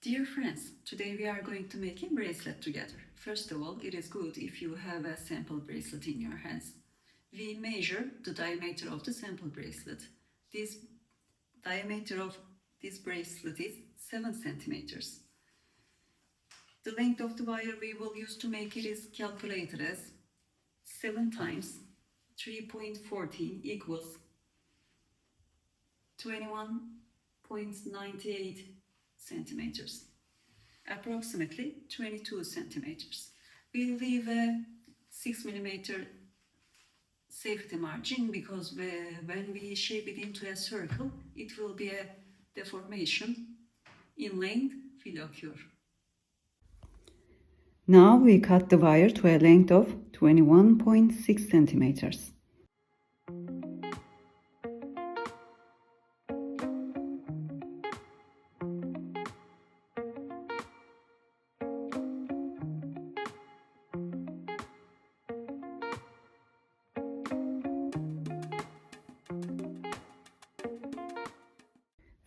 Dear friends, today we are going to make a bracelet together. First of all, it is good if you have a sample bracelet in your hands. We measure the diameter of the sample bracelet. This diameter of this bracelet is 7 centimeters. The length of the wire we will use to make it is calculated as 7 times 3.14 equals 21.98 centimeters, approximately 22 centimeters. We leave a 6 millimeter safety margin because when we shape it into a circle, it will be a deformation in length will occur. Now we cut the wire to a length of 21.6 centimeters.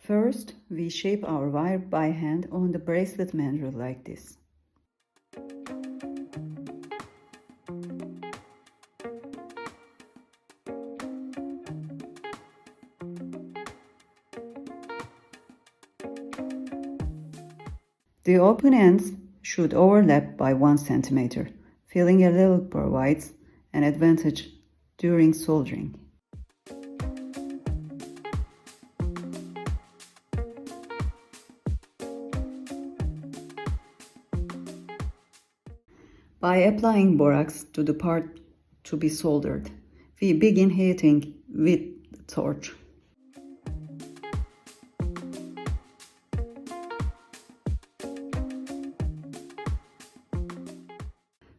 First, we shape our wire by hand on the bracelet mandrel like this. The open ends should overlap by 1 centimeter. Filling a little provides an advantage during soldering. By applying borax to the part to be soldered, we begin heating with the torch.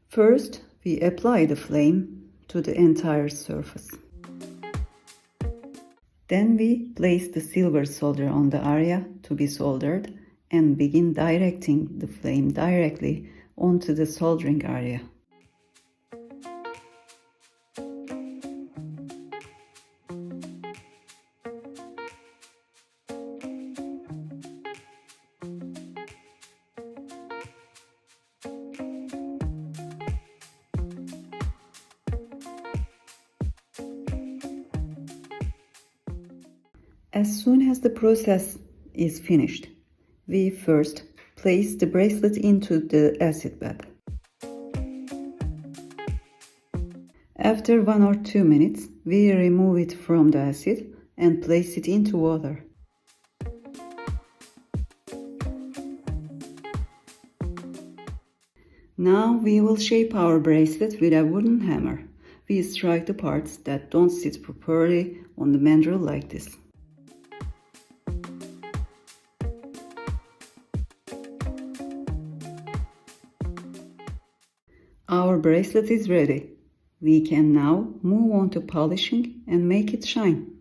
First, we apply the flame to the entire surface. Then we place the silver solder on the area to be soldered and begin directing the flame directly onto the soldering area. As soon as the process is finished, we first place the bracelet into the acid bath. After 1 or 2 minutes, we remove it from the acid and place it into water. Now we will shape our bracelet with a wooden hammer. We strike the parts that don't sit properly on the mandrel like this. Our bracelet is ready. We can now move on to polishing and make it shine.